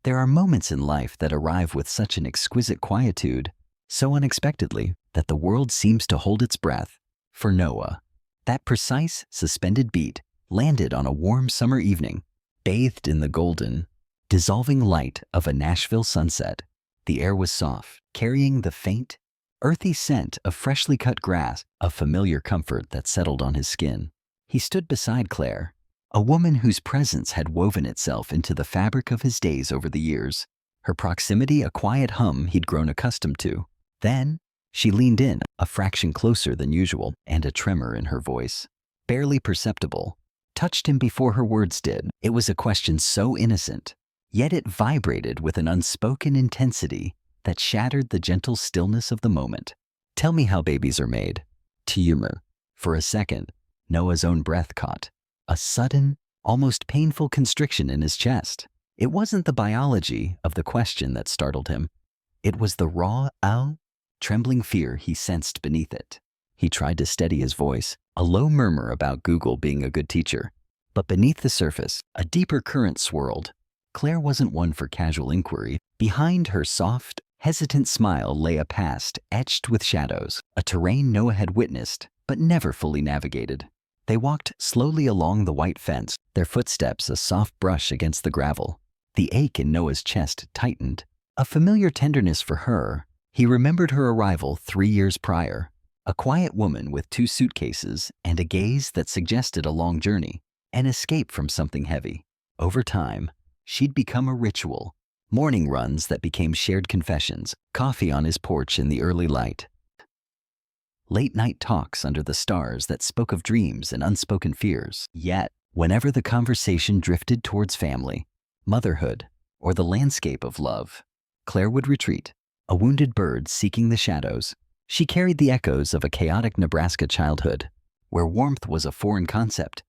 There are moments in life that arrive with such an exquisite quietude, so unexpectedly that the world seems to hold its breath. For Noah, that precise, suspended beat landed on a warm summer evening, bathed in the golden, dissolving light of a Nashville sunset. The air was soft, carrying the faint, earthy scent of freshly cut grass, a familiar comfort that settled on his skin. He stood beside Claire, a woman whose presence had woven itself into the fabric of his days over the years, her proximity a quiet hum he'd grown accustomed to. Then, she leaned in, a fraction closer than usual, and a tremor in her voice, barely perceptible, touched him before her words did. It was a question so innocent, yet it vibrated with an unspoken intensity that shattered the gentle stillness of the moment. "Tell me how babies are made." For a second, Noah's own breath caught a sudden, almost painful constriction in his chest. It wasn't the biology of the question that startled him. It was the raw, trembling fear he sensed beneath it. He tried to steady his voice, a low murmur about Google being a good teacher. But beneath the surface, a deeper current swirled. Claire wasn't one for casual inquiry. Behind her soft, hesitant smile lay a past etched with shadows, a terrain Noah had witnessed but never fully navigated. They walked slowly along the white fence, their footsteps a soft brush against the gravel. The ache in Noah's chest tightened, a familiar tenderness for her. He remembered her arrival 3 years prior, a quiet woman with 2 suitcases and a gaze that suggested a long journey, an escape from something heavy. Over time, she'd become a ritual, morning runs that became shared confessions, coffee on his porch in the early light, late-night talks under the stars that spoke of dreams and unspoken fears. Yet, whenever the conversation drifted towards family, motherhood, or the landscape of love, Claire would retreat, a wounded bird seeking the shadows. She carried the echoes of a chaotic Nebraska childhood, where warmth was a foreign concept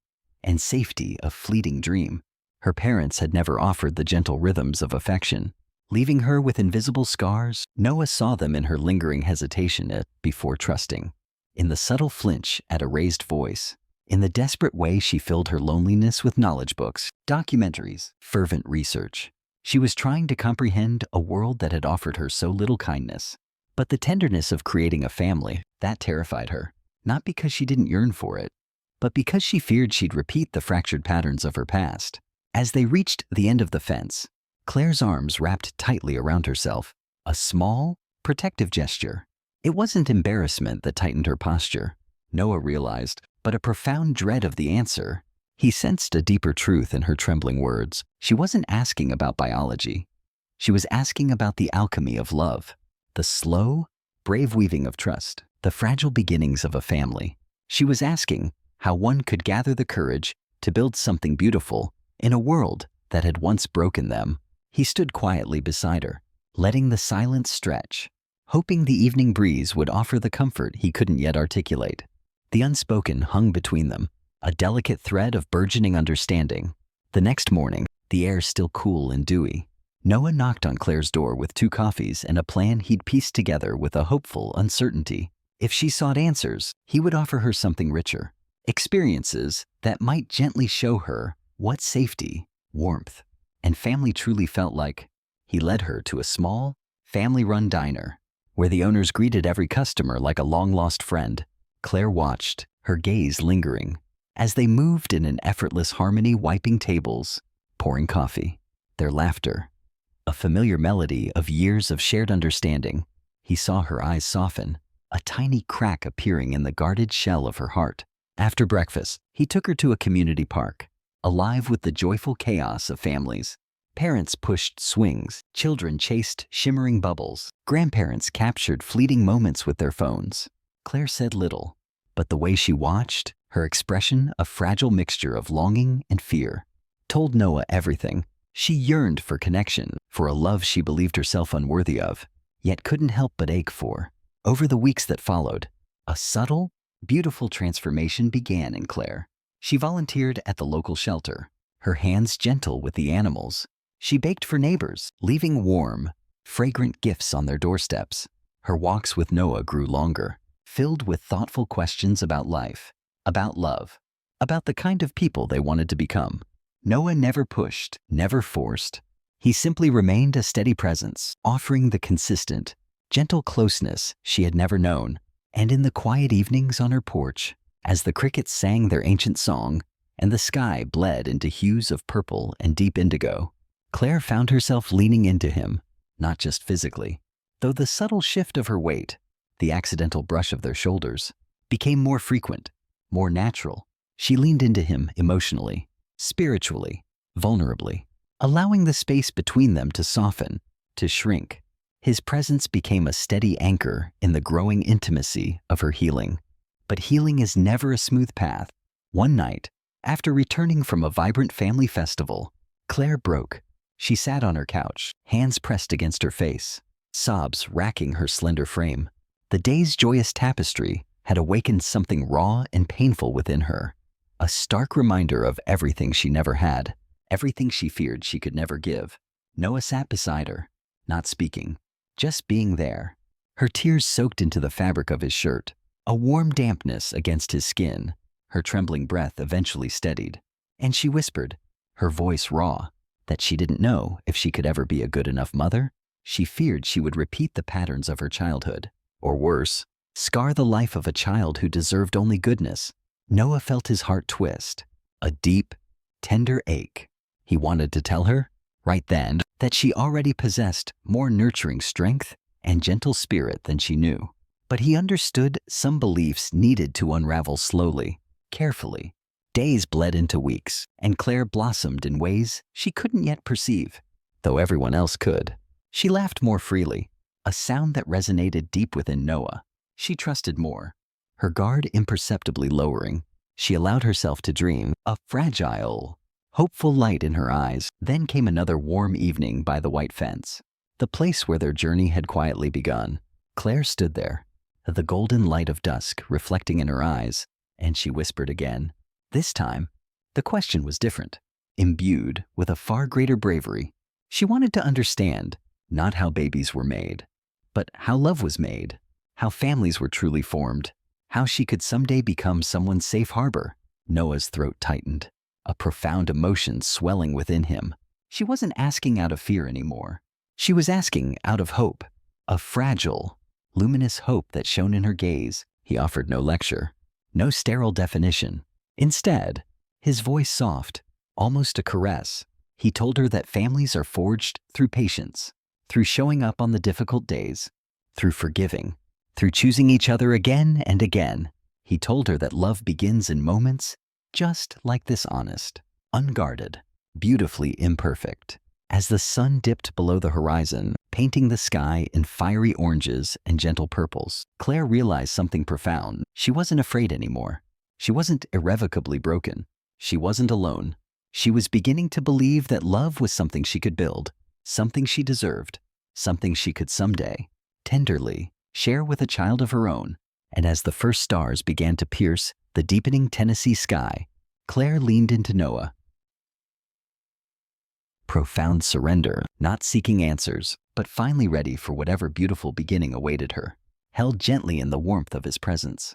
and safety a fleeting dream. Her parents had never offered the gentle rhythms of affection, leaving her with invisible scars. Noah saw them in her lingering hesitation before trusting, in the subtle flinch at a raised voice, in the desperate way she filled her loneliness with knowledge books, documentaries, fervent research. She was trying to comprehend a world that had offered her so little kindness. But the tenderness of creating a family, that terrified her, not because she didn't yearn for it, but because she feared she'd repeat the fractured patterns of her past. As they reached the end of the fence, Claire's arms wrapped tightly around herself, a small, protective gesture. It wasn't embarrassment that tightened her posture, Noah realized, but a profound dread of the answer. He sensed a deeper truth in her trembling words. She wasn't asking about biology. She was asking about the alchemy of love, the slow, brave weaving of trust, the fragile beginnings of a family. She was asking how one could gather the courage to build something beautiful in a world that had once broken them. He stood quietly beside her, letting the silence stretch, hoping the evening breeze would offer the comfort he couldn't yet articulate. The unspoken hung between them, a delicate thread of burgeoning understanding. The next morning, the air still cool and dewy, Noah knocked on Claire's door with 2 coffees and a plan he'd pieced together with a hopeful uncertainty. If she sought answers, he would offer her something richer, experiences that might gently show her what safety, warmth, and family truly felt like. He led her to a small, family-run diner, where the owners greeted every customer like a long-lost friend. Claire watched, her gaze lingering, as they moved in an effortless harmony, wiping tables, pouring coffee, their laughter, a familiar melody of years of shared understanding. He saw her eyes soften, a tiny crack appearing in the guarded shell of her heart. After breakfast, he took her to a community park, alive with the joyful chaos of families. Parents pushed swings, children chased shimmering bubbles, grandparents captured fleeting moments with their phones. Claire said little, but the way she watched, her expression, a fragile mixture of longing and fear, told Noah everything. She yearned for connection, for a love she believed herself unworthy of, yet couldn't help but ache for. Over the weeks that followed, a subtle, beautiful transformation began in Claire. She volunteered at the local shelter, her hands gentle with the animals. She baked for neighbors, leaving warm, fragrant gifts on their doorsteps. Her walks with Noah grew longer, filled with thoughtful questions about life, about love, about the kind of people they wanted to become. Noah never pushed, never forced, He simply remained a steady presence, offering the consistent, gentle closeness she had never known. And in the quiet evenings on her porch, as the crickets sang their ancient song and the sky bled into hues of purple and deep indigo, Claire found herself leaning into him, not just physically, though the subtle shift of her weight, the accidental brush of their shoulders, became more frequent, more natural. She leaned into him emotionally, spiritually, vulnerably, allowing the space between them to soften, to shrink. His presence became a steady anchor in the growing intimacy of her healing. But healing is never a smooth path. One night, after returning from a vibrant family festival, Claire broke. She sat on her couch, hands pressed against her face, sobs racking her slender frame. The day's joyous tapestry had awakened something raw and painful within her, a stark reminder of everything she never had, everything she feared she could never give. Noah sat beside her, not speaking, just being there. Her tears soaked into the fabric of his shirt, a warm dampness against his skin. Her trembling breath eventually steadied, and she whispered, her voice raw, that she didn't know if she could ever be a good enough mother. She feared she would repeat the patterns of her childhood, or worse, scar the life of a child who deserved only goodness. Noah felt his heart twist, a deep, tender ache. He wanted to tell her, right then, that she already possessed more nurturing strength and gentle spirit than she knew. But he understood some beliefs needed to unravel slowly, carefully. Days bled into weeks, and Claire blossomed in ways she couldn't yet perceive, though everyone else could. She laughed more freely, a sound that resonated deep within Noah. She trusted more, her guard imperceptibly lowering. She allowed herself to dream, a fragile, hopeful light in her eyes. Then came another warm evening by the white fence, the place where their journey had quietly begun. Claire stood there, the golden light of dusk reflecting in her eyes, and she whispered again. This time, the question was different, imbued with a far greater bravery. She wanted to understand, not how babies were made, but how love was made, how families were truly formed, how she could someday become someone's safe harbor. Noah's throat tightened, a profound emotion swelling within him. She wasn't asking out of fear anymore. She was asking out of hope, a fragile, luminous hope that shone in her gaze. He offered no lecture, no sterile definition. Instead, his voice soft, almost a caress, he told her that families are forged through patience, through showing up on the difficult days, through forgiving, through choosing each other again and again. He told her that love begins in moments just like this, honest, unguarded, beautifully imperfect. As the sun dipped below the horizon, painting the sky in fiery oranges and gentle purples, Claire realized something profound. She wasn't afraid anymore. She wasn't irrevocably broken. She wasn't alone. She was beginning to believe that love was something she could build, something she deserved, something she could someday, tenderly, share with a child of her own. And as the first stars began to pierce the deepening Tennessee sky, Claire leaned into Noah. Profound surrender, not seeking answers, but finally ready for whatever beautiful beginning awaited her, held gently in the warmth of his presence.